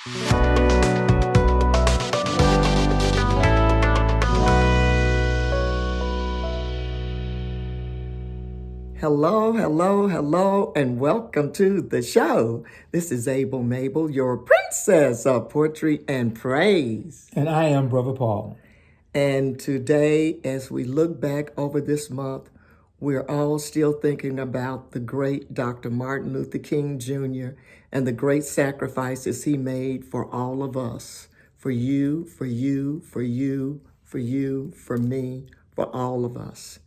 Hello, hello, hello, and welcome to the show. This is Mable, your princess of poetry and praise. And I am Brother Paul. And today, as we look back over this month, we're all still thinking about the great Dr. Martin Luther King Jr. and the great sacrifices he made for all of us, for you, for you, for you, for you, for me, for all of us.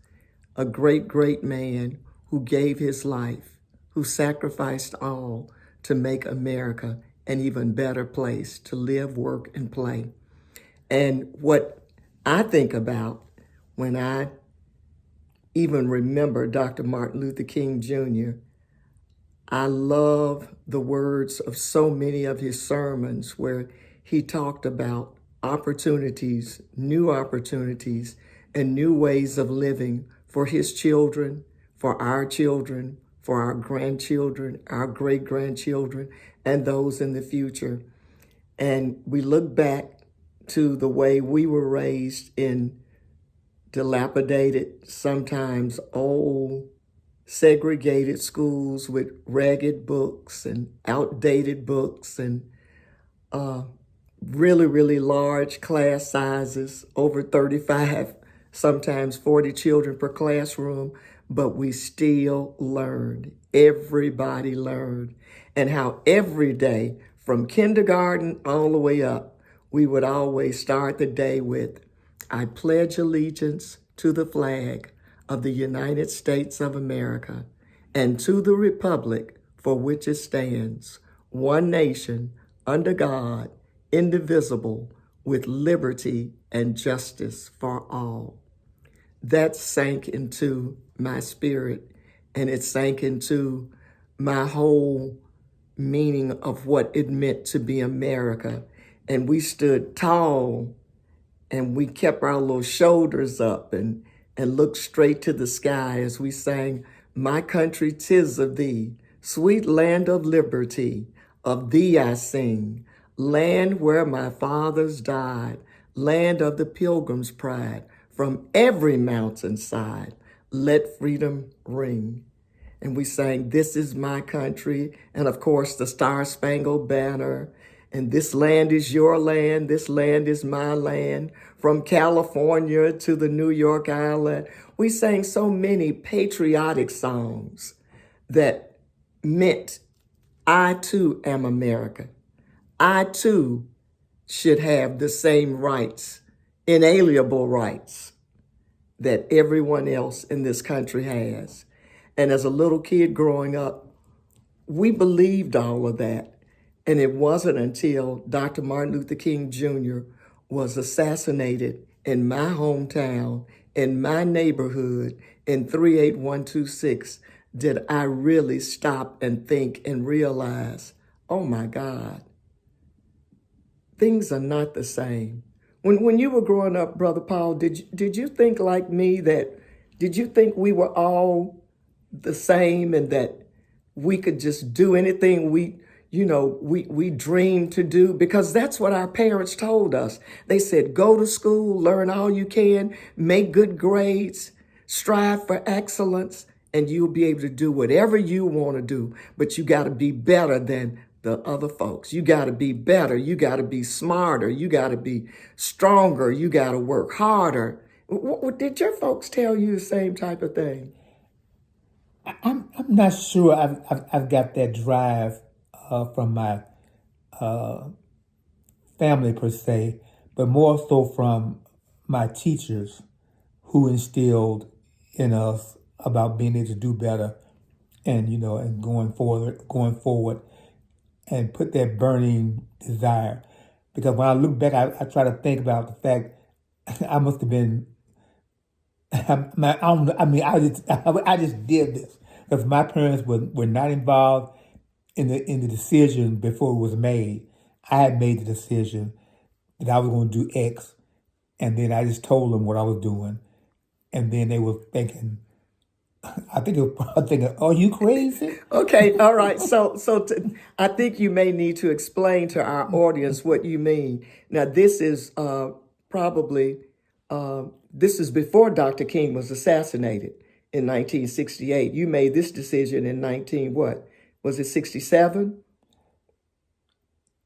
A great, great man who gave his life, who sacrificed all to make America an even better place to live, work, and play. And what I think about when I even remember Dr. Martin Luther King Jr., I love the words of so many of his sermons where he talked about opportunities, and new ways of living for his children, for our grandchildren, our great-grandchildren, and those in the future. And we look back to the way we were raised in dilapidated, sometimes old, segregated schools with ragged books and outdated books and really, really large class sizes, over 35, sometimes 40 children per classroom, but we still learned. Everybody learned. And how every day, from kindergarten all the way up, we would always start the day with, I pledge allegiance to the flag of the United States of America and to the republic for which it stands, one nation, under God, indivisible, with liberty and justice for all. That sank into my spirit, and it sank into my whole meaning of what it meant to be America. And we stood tall, and we kept our little shoulders up and looked straight to the sky as we sang, My country, 'tis of thee, sweet land of liberty, of thee I sing, land where my fathers died, land of the pilgrim's pride, from every mountainside, let freedom ring. And we sang, This is my country, and of course the Star-Spangled Banner, and this land is your land, this land is my land, from California to the New York Island. We sang so many patriotic songs that meant I too am America. I too should have the same rights, inalienable rights that everyone else in this country has. And as a little kid growing up, we believed all of that. And it wasn't until Dr. Martin Luther King Jr. was assassinated in my hometown, in my neighborhood, in 38126, did I really stop and think and realize, oh my God, things are not the same. When you were growing up, Brother Paul, did you think like me did you think we were all the same and that we could just do anything we dreamed to do? Because that's what our parents told us. They said, go to school, learn all you can, make good grades, strive for excellence, and you'll be able to do whatever you want to do. But you got to be better than the other folks. You got to be better. You got to be smarter. You got to be stronger. You got to work harder. Did your folks tell you the same type of thing? I'm not sure I've got that drive from my family per se, but more so from my teachers who instilled in us about being able to do better and going forward and put that burning desire. Because when I look back, I try to think about the fact I must have been. I just did this because my parents were not involved in the decision before it was made. I had made the decision that I was going to do X, and then I just told them what I was doing, and then they were thinking, I think it was probably thinking, "Are you crazy?" Okay, all right. I think you may need to explain to our audience what you mean. Now, this is probably this is before Dr. King was assassinated in 1968. You made this decision in 19 what? Was it 67?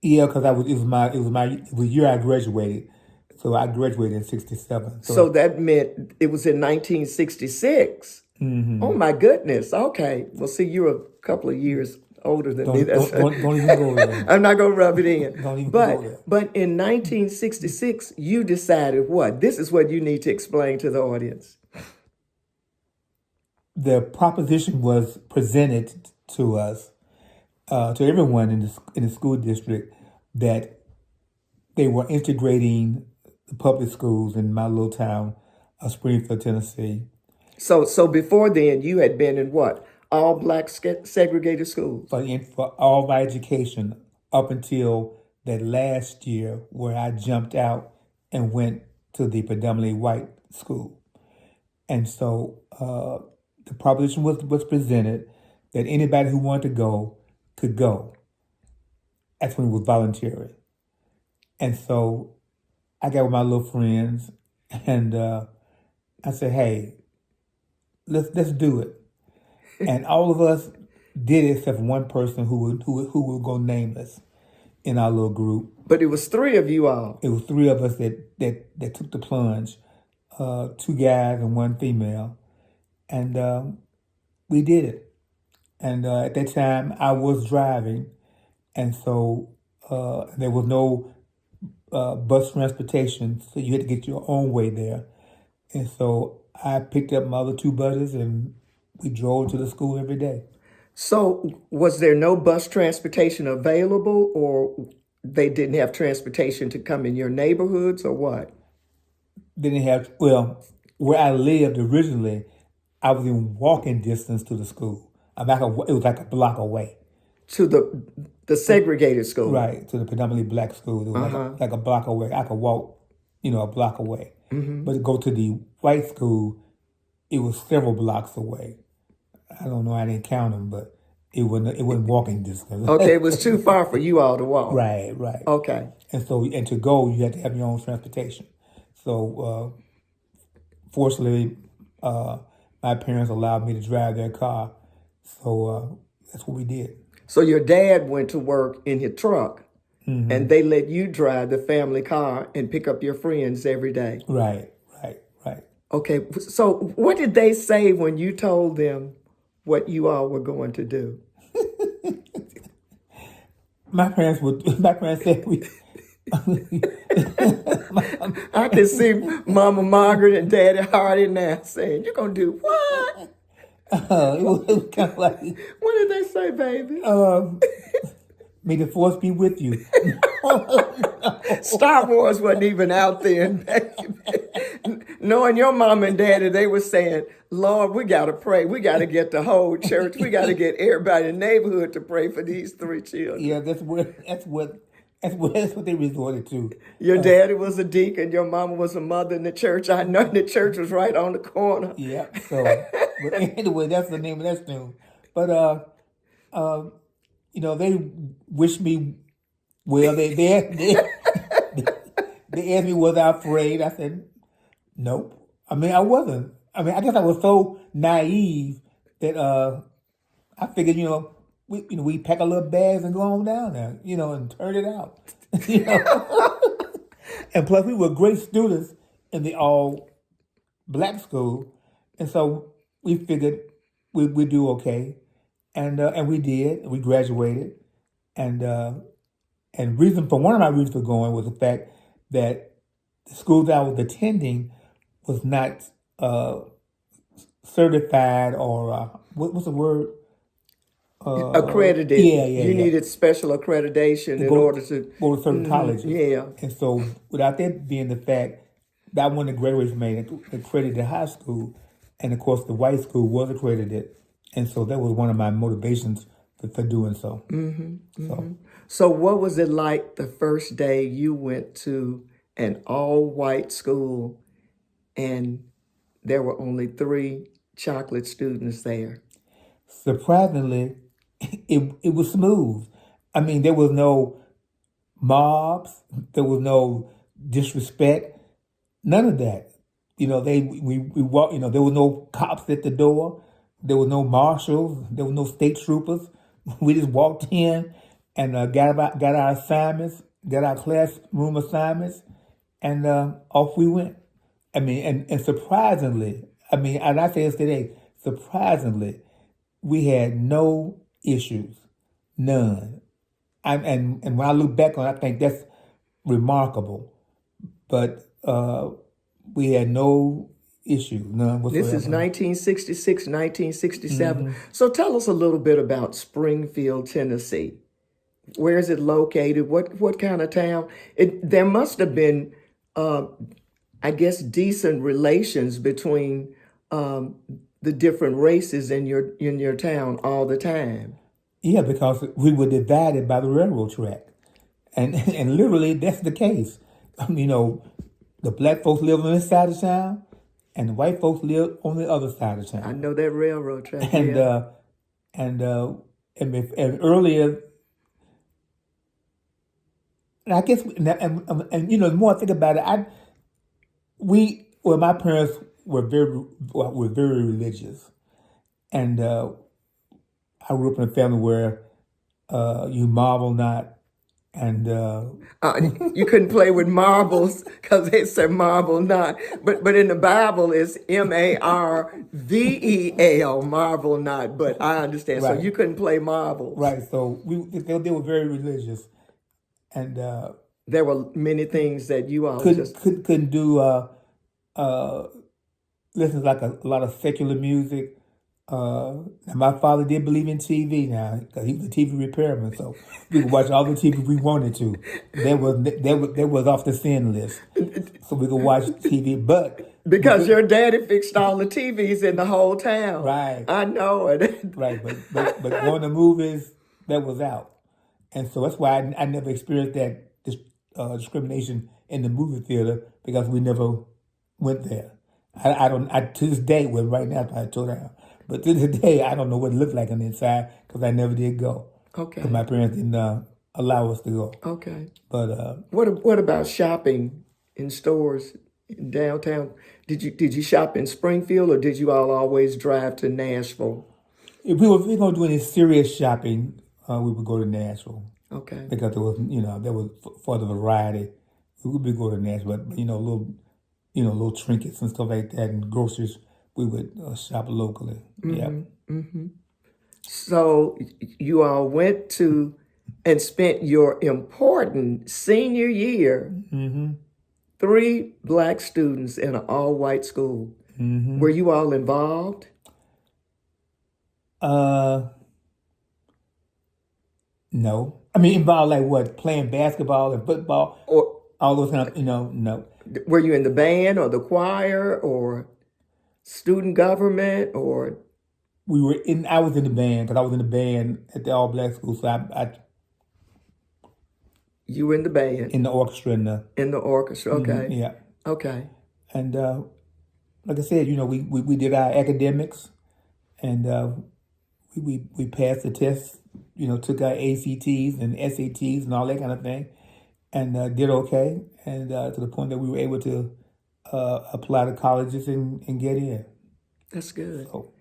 Yeah, because it was the year I graduated, so I graduated in '67. So So that meant it was in 1966. Oh my goodness. Okay. Well, see, you're a couple of years older than me. That's don't even go there. I'm not gonna rub it in. Don't even go But there. but in 1966, you decided what? This is what you need to explain to the audience. The proposition was presented to us, to everyone in the school district, that they were integrating the public schools in my little town of Springfield, Tennessee. So before then, you had been in what? All black segregated schools. For all my education up until that last year where I jumped out and went to the predominantly white school. And so the proposition was presented that anybody who wanted to go could go. That's when it was voluntary. And so I got with my little friends and I said, hey, let's do it. And all of us did it except one person who will go nameless in our little group. But it was three of you all. It was three of us that took the plunge, two guys and one female, and we did it. And at that time, I was driving, and so there was no bus transportation, so you had to get your own way there. And so I picked up my other two buddies, and we drove to the school every day. So was there no bus transportation available, or they didn't have transportation to come in your neighborhoods, or what? Didn't have, well, where I lived originally, I was in walking distance to the school. It was like a block away. To the segregated school. Right, to the predominantly black school. It was like a block away. I could walk, a block away. But to go to the white school, it was several blocks away. I don't know, I didn't count them, but it wasn't walking distance. Okay, it was too far for you all to walk. Right. Okay. And to go, you had to have your own transportation. So fortunately, my parents allowed me to drive their car. So that's what we did. So your dad went to work in his truck, and they let you drive the family car and pick up your friends every day. Right. Okay, so what did they say when you told them what you all were going to do? My parents said we. I can see Mama Margaret and Daddy Hardy now saying, "You're gonna do what?" It was kind of like, What did they say, baby? may the force be with you. Star Wars wasn't even out then. Knowing your mom and daddy, they were saying, Lord, we got to pray. We got to get the whole church. We got to get everybody in the neighborhood to pray for these three children. Yeah, that's what they resorted to. Your daddy was a deacon. Your mama was a mother in the church. I know the church was right on the corner. Yeah. So, but anyway, that's the name of that tune. But they wish me well. They asked me was I afraid. I said nope. I mean, I wasn't. I mean, I guess I was so naive that I figured, we pack a little bags and go on down there, and turn it out. And plus, we were great students in the all black school, and so we figured we'd do okay, and we did. We graduated, and one of my reasons for going was the fact that the school that I was attending was not certified or what's the word? Accredited. Yeah. You needed special accreditation in order to go to certain colleges. Yeah. And so, without that being the fact that I wanted to graduate from an accredited high school, and of course the white school was accredited, and so that was one of my motivations for doing so. So what was it like the first day you went to an all-white school and there were only three chocolate students there? Surprisingly, it was smooth. I mean, there was no mobs, there was no disrespect, none of that. You know, we walk. You know, there was no cops at the door, there was no marshals, there was no state troopers. We just walked in and got our assignments, got our classroom assignments, and off we went. I mean, and surprisingly, I mean, and I say this today, surprisingly, we had no issues, none. And when I look back on it, I think that's remarkable. But we had no issues, none This is whatsoever. 1966, 1967. So tell us a little bit about Springfield, Tennessee. Where is it located? What kind of town? There must have been, I guess, decent relations between the different races in your town all the time. Yeah, because we were divided by the railroad track. And and literally that's the case. You know, the black folks live on this side of town and the white folks live on the other side of I town. know that railroad track. And Yeah. and and earlier, and I guess, and you know, the more I think about it, my parents were very religious, and I grew up in a family where you marvel not, and You couldn't play with marbles because they said marble not. But in the Bible it's Marvel, marvel not. But I understand. So right, you couldn't play marbles. right. So they were very religious, and There were many things that you all just couldn't do uh, listen to like a lot of secular music. And my father did believe in TV now because he was a TV repairman, so we could watch all the TV we wanted to. That was off the sin list, so we could watch TV. But we because could your daddy fixed all the TVs in the whole town. right, I know it. right. But going to movies that was out, and so that's why I never experienced that discrimination in the movie theater because we never went there. I don't. I to this day, well, right now I tore down. But to this day, I don't know what it looked like on the inside because I never did go because Okay. my parents didn't allow us to go. Okay. But What about shopping in stores in downtown? Did you shop in Springfield or did you all always drive to Nashville? if we gonna do any serious shopping, we would go to Nashville Okay. because there was for the variety. We would be go to Nashville, but little trinkets and stuff like that and groceries. We would shop locally. Yeah. So you all went to and spent your important senior year, three black students in an all-white school. Were you all involved? Uh, no. I mean, involved like what? Playing basketball and football, Or all those kind of, no. were you in the band or the choir or student government or I was in the band because I was in the band at the all black school. So I you were in the band, in the orchestra and in the orchestra? Okay. yeah. Okay. And like I said, we did our academics and we passed the tests, took our ACTs and SATs and all that kind of thing and did okay. And to the point that we were able to apply to colleges and get in. That's good. So,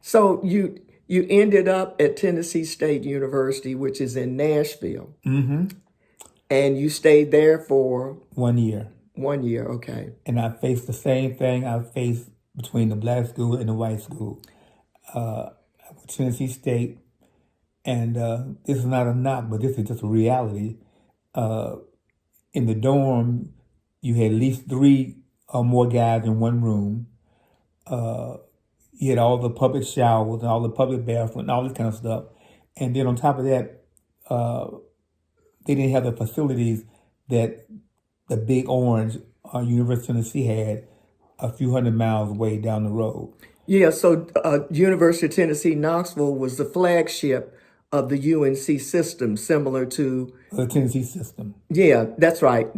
So you ended up at Tennessee State University, which is in Nashville, and you stayed there for 1 year. 1 year. Okay. And I faced the same thing I faced between the black school and the white school. I went to Tennessee State, and this is not a knock, but this is just a reality. In the dorm, you had at least 3 or more guys in one room. You had all the public showers and all the public bathrooms and all this kind of stuff. And then on top of that, they didn't have the facilities that the Big Orange University of Tennessee had a few hundred miles away down the road. Yeah. So University of Tennessee Knoxville was the flagship of the UNC system, similar to The Tennessee system. yeah. That's right.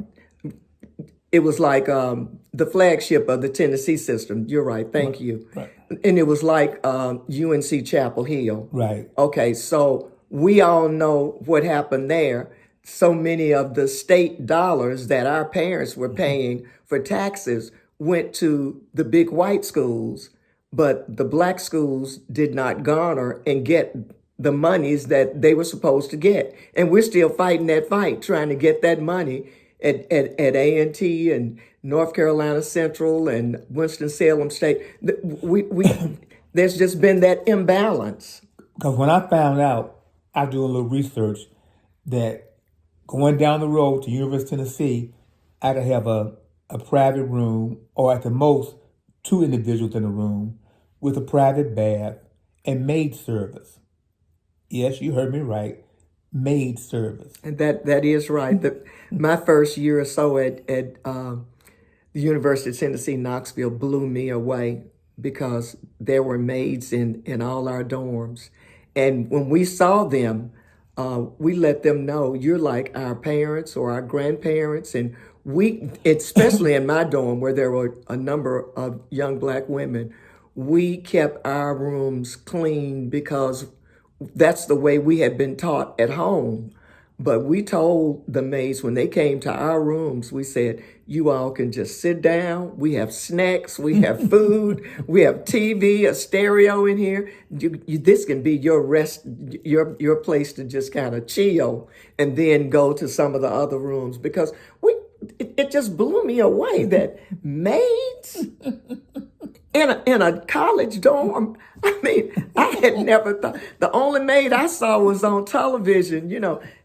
it was like the flagship of the Tennessee system. You're right. Thank you. Right. And it was like UNC Chapel Hill. Right. Okay, so we all know what happened there. So many of the state dollars that our parents were paying for taxes went to the big white schools, but the black schools did not garner and get the monies that they were supposed to get. And we're still fighting that fight, trying to get that money at A&T and North Carolina Central and Winston-Salem State. There's just been that imbalance. Because when I found out, after doing a little research, that going down the road to University of Tennessee, I had to have a private room, or at the most, 2 individuals in a room, with a private bath and maid service. Yes, you heard me right. Maid service. And that is right. My first year or so at the University of Tennessee, Knoxville blew me away because there were maids in all our dorms. And when we saw them, we let them know, you're like our parents or our grandparents. And we, especially in my dorm where there were a number of young black women, we kept our rooms clean because that's the way we had been taught at home. But we told the maids when they came to our rooms, we said, you all can just sit down. We have snacks, we have food, we have TV, a stereo in here. This can be your rest, your place to just kind of chill and then go to some of the other rooms, because it just blew me away that maids in a college dorm. I mean, I had never thought. The only maid I saw was on television.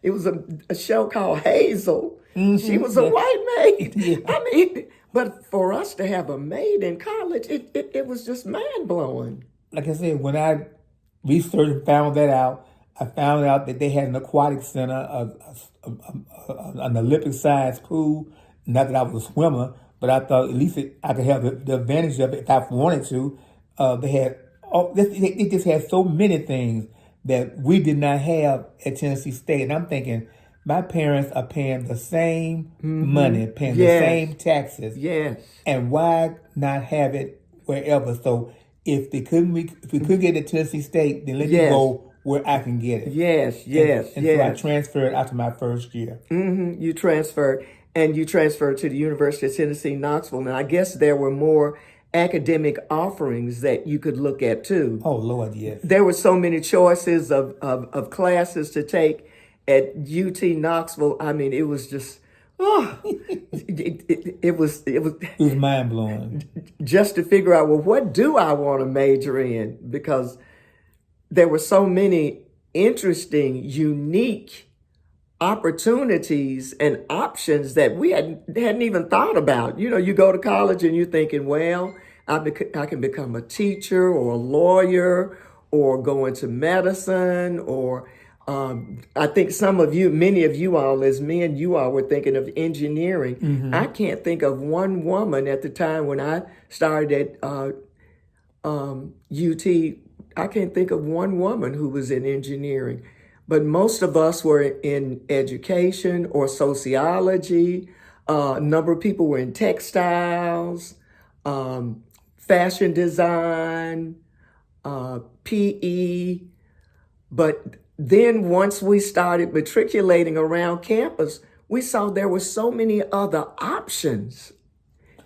It was a show called Hazel. She was a white maid. Yeah. I mean, but for us to have a maid in college, it was just mind blowing. Like I said, when I researched and found that out, I found out that they had an aquatic center, an Olympic-sized pool. Not that I was a swimmer, but I thought at least I could have the advantage of it if I wanted to. They just had so many things that we did not have at Tennessee State. And I'm thinking, my parents are paying the same money, paying the same taxes. Yes. And why not have it wherever? So if we couldn't get it at Tennessee State, then let me go where I can get it. Yes. And so I transferred after my first year. You transferred. And you transferred to the University of Tennessee, Knoxville. And I guess there were more academic offerings that you could look at too. Oh, Lord, yes. There were so many choices of classes to take at UT Knoxville. I mean, it was just, it was mind blowing. Just to figure out, well, what do I want to major in? Because there were so many interesting, unique opportunities and options that we hadn't even thought about. You go to college and you're thinking, well, I can become a teacher or a lawyer or go into medicine, or I think many of you all as men, you all were thinking of engineering. I can't think of one woman at the time when I started at UT. I can't think of one woman who was in engineering. But most of us were in education or sociology. A number of people were in textiles, fashion design, PE. But then once we started matriculating around campus, we saw there were so many other options.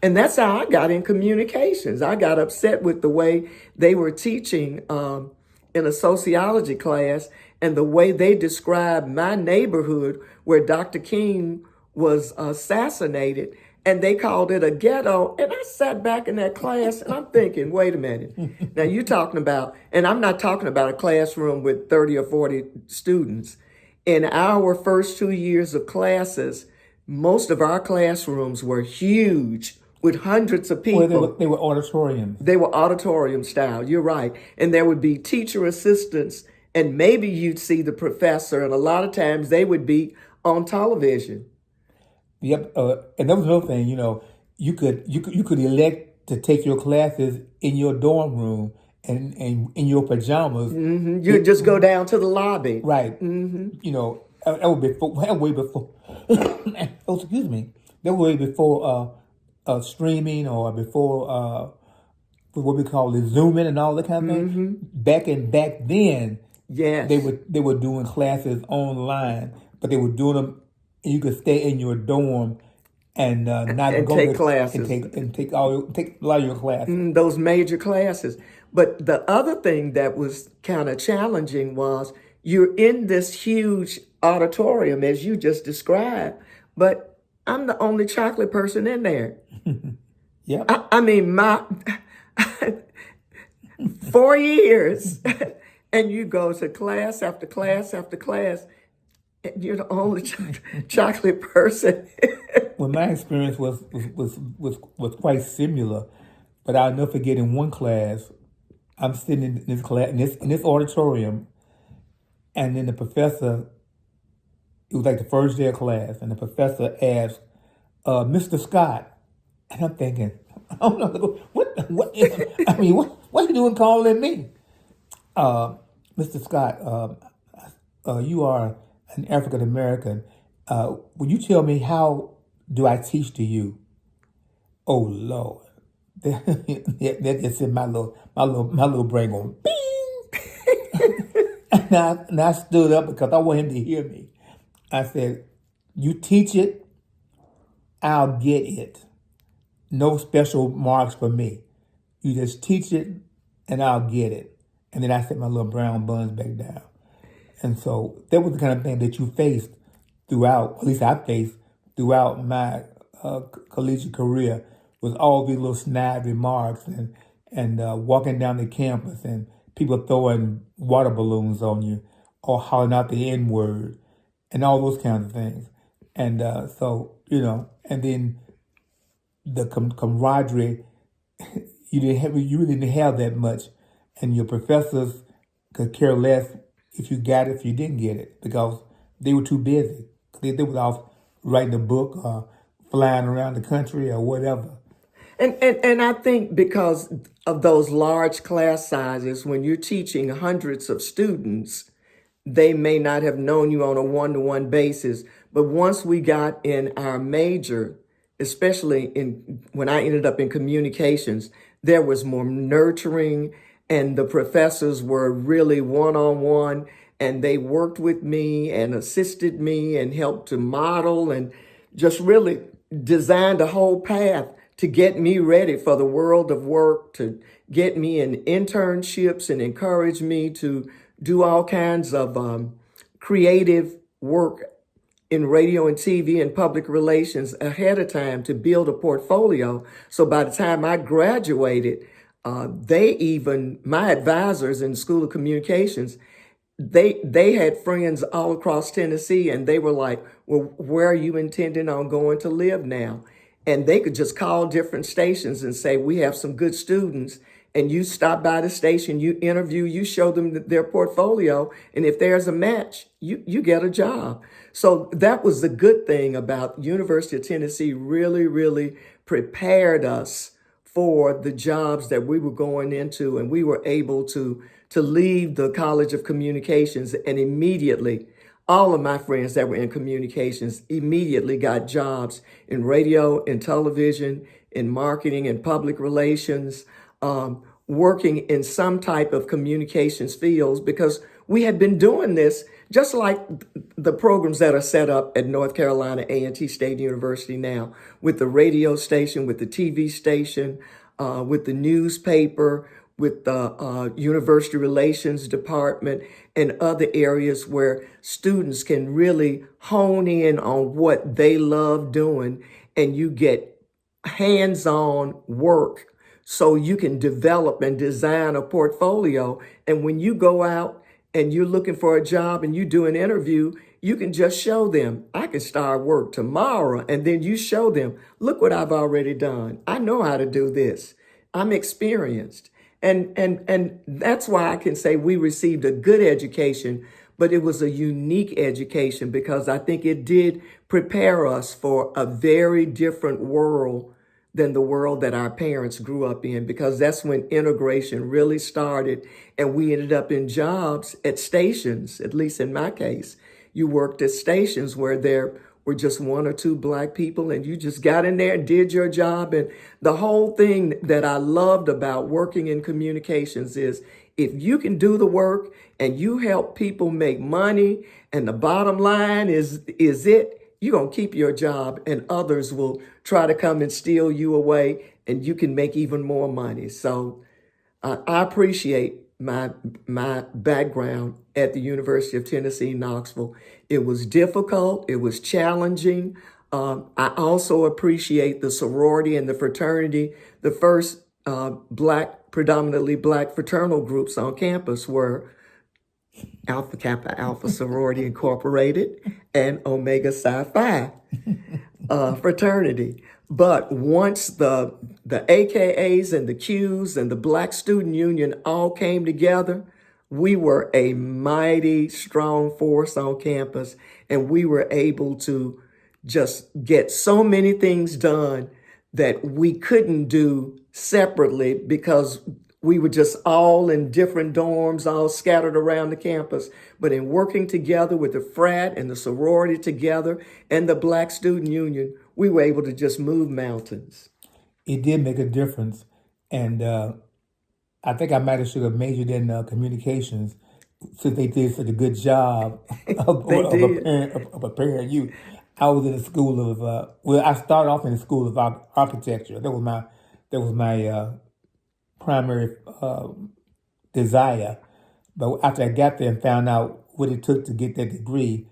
And that's how I got in communications. I got upset with the way they were teaching in a sociology class, and the way they described my neighborhood where Dr. King was assassinated, and they called it a ghetto. And I sat back in that class and I'm thinking, wait a minute. Now you're talking about, and I'm not talking about a classroom with 30 or 40 students. In our first 2 years of classes, most of our classrooms were huge with hundreds of people. Well, they were auditoriums. They were auditorium style, you're right. And there would be teacher assistants, and maybe you'd see the professor, and a lot of times they would be on television. Yep, and that was another thing. You could elect to take your classes in your dorm room and in your pajamas. You'd just go down to the lobby. Right. That would be way before. Oh, excuse me. that was way before streaming or before what we call the Zooming and all that kind of thing. Back then, Yes. they were doing classes online, but they were doing them. And you could stay in your dorm and not And go take to classes. take a lot of your classes. Those major classes. But the other thing that was kind of challenging was you're in this huge auditorium, as you just described, but I'm the only chocolate person in there. Yep. I mean, my 4 years, and you go to class after class after class, and you're the only chocolate person. Well, my experience was quite similar, but I'll never forget in one class, I'm sitting in this class in this auditorium, and then the professor. It was like the first day of class, and the professor asked, "Mr. Scott," and I'm thinking, I don't know what I mean, what are you doing calling me, Mr. Scott? You are an African American. Would you tell me how do I teach to you? Oh Lord, that just in my little brain going bing. And I stood up because I want him to hear me. I said, "You teach it, I'll get it. No special marks for me. You just teach it, and I'll get it." And then I set my little brown buns back down. And so that was the kind of thing that you faced throughout, at least I faced throughout my collegiate career, was all these little snide remarks and walking down the campus and people throwing water balloons on you or hollering out the N word and all those kinds of things. And so, and then the camaraderie, you really didn't have that much. And your professors could care less if you got it, if you didn't get it, because they were too busy. They were off writing a book or flying around the country or whatever. And I think because of those large class sizes, when you're teaching hundreds of students, they may not have known you on a one-to-one basis. But once we got in our major, especially when I ended up in communications, there was more nurturing and the professors were really one-on-one and they worked with me and assisted me and helped to model and just really designed a whole path to get me ready for the world of work, to get me in internships and encourage me to do all kinds of creative work in radio and TV and public relations ahead of time to build a portfolio. So by the time I graduated, my advisors in the School of Communications, they had friends all across Tennessee and they were like, well, where are you intending on going to live now? And they could just call different stations and say, we have some good students. And you stop by the station, you interview, you show them their portfolio. And if there's a match, you get a job. So that was the good thing about University of Tennessee really, really prepared us for the jobs that we were going into. And we were able to leave the College of Communications and immediately all of my friends that were in communications immediately got jobs in radio, in television, in marketing, and public relations, working in some type of communications fields because we had been doing this just like the programs that are set up at North Carolina A&T State University now with the radio station, with the TV station, with the newspaper, with the university relations department and other areas where students can really hone in on what they love doing and you get hands-on work so you can develop and design a portfolio. And when you go out and you're looking for a job and you do an interview, you can just show them, I can start work tomorrow. And then you show them, look what I've already done. I know how to do this. I'm experienced. And that's why I can say we received a good education, but it was a unique education because I think it did prepare us for a very different world than the world that our parents grew up in, because that's when integration really started and we ended up in jobs at stations, at least in my case. You worked at stations where there were just one or two black people, and you just got in there and did your job. And the whole thing that I loved about working in communications is if you can do the work and you help people make money, and the bottom line is it, you're going to keep your job, and others will try to come and steal you away, and you can make even more money. So I appreciate my background at the University of Tennessee, Knoxville. It was difficult. It was challenging. I also appreciate the sorority and the fraternity. The first predominantly black fraternal groups on campus were Alpha Kappa Alpha Sorority Incorporated and Omega Psi Phi fraternity. But once the AKAs and the Qs and the Black Student Union all came together, we were a mighty strong force on campus, and we were able to just get so many things done that we couldn't do separately because we were just all in different dorms, all scattered around the campus. But in working together with the frat and the sorority together and the Black Student Union, we were able to just move mountains. It did make a difference. And I think I might have should have majored in communications since they did such a good job of preparing you. I was in the school of, I started off in the school of architecture. That was my primary desire. But after I got there and found out what it took to get that degree,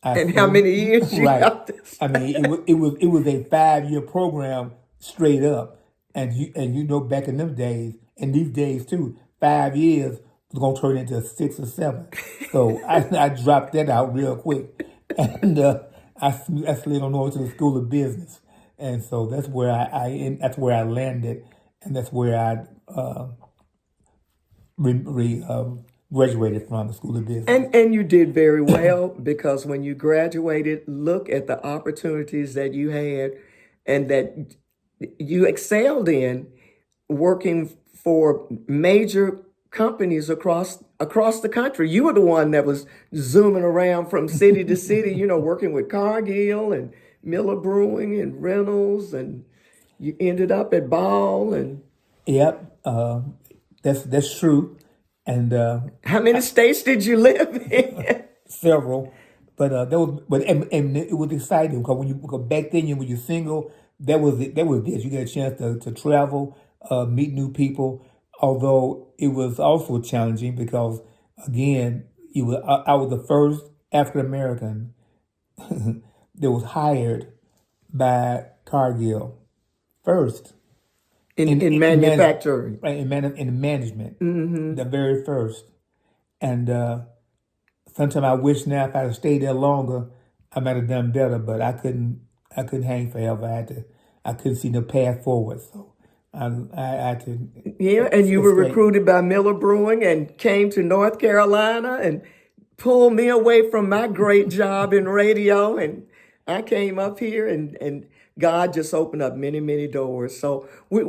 how many years you got this? I mean, it was a 5-year program straight up, and you know back in them days, and these days too, 5 years was gonna turn into 6 or 7. So I dropped that out real quick, and I slid on over to the School of Business, and so that's where that's where I landed, and that's where I graduated from the School of Business. And you did very well because when you graduated, look at the opportunities that you had and that you excelled in, working for major companies across the country. You were the one that was zooming around from city to city, working with Cargill and Miller Brewing and Reynolds, and you ended up at Ball and. Yep, that's true. And how many states did you live in? Several, but and it was exciting because back then when you're single, that was this. You get a chance to travel, meet new people. Although it was also challenging because again, I was the first African American that was hired by Cargill first. In manufacturing. Right, in management, the very first. And sometimes I wish now if I had stayed there longer, I might have done better, but I couldn't hang forever. I couldn't see no path forward, so I had to. Yeah, and you were recruited by Miller Brewing and came to North Carolina and pulled me away from my great job in radio, and I came up here and God just opened up many, many doors. So we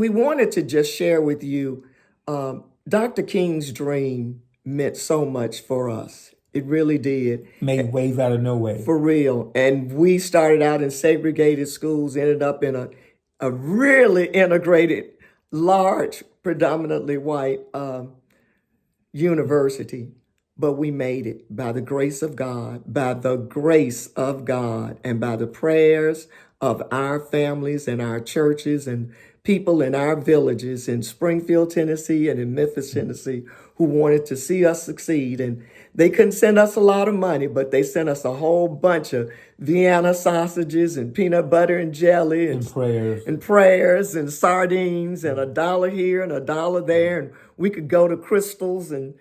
wanted to just share with you, Dr. King's dream meant so much for us. It really did. Made waves out of no way. For real. And we started out in segregated schools, ended up in a really integrated, large, predominantly white university. But we made it by the grace of God, and by the prayers of our families and our churches and people in our villages in Springfield, Tennessee and in Memphis, Tennessee, who wanted to see us succeed. And they couldn't send us a lot of money, but they sent us a whole bunch of Vienna sausages and peanut butter and jelly and prayers and sardines and $1 here and $1 there. And we could go to Crystal's and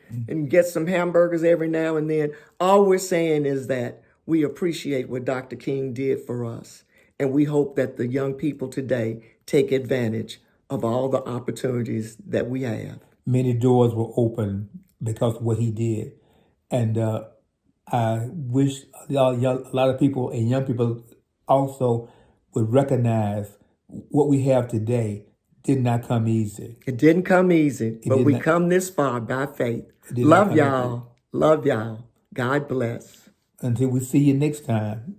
get some hamburgers every now and then. All we're saying is that we appreciate what Dr. King did for us. And we hope that the young people today take advantage of all the opportunities that we have. Many doors were open because of what he did. And I wish a lot of people and young people also would recognize what we have today did not come easy. It didn't come easy, but we come this far by faith. Love y'all. Love y'all. God bless. Until we see you next time.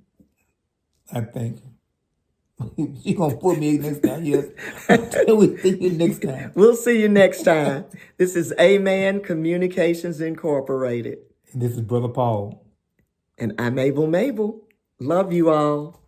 I think. She's going to put me next time. Yes. Until we see you next time. We'll see you next time. This is Amen Communications Incorporated. And this is Brother Paul. And I'm Mable. Love you all.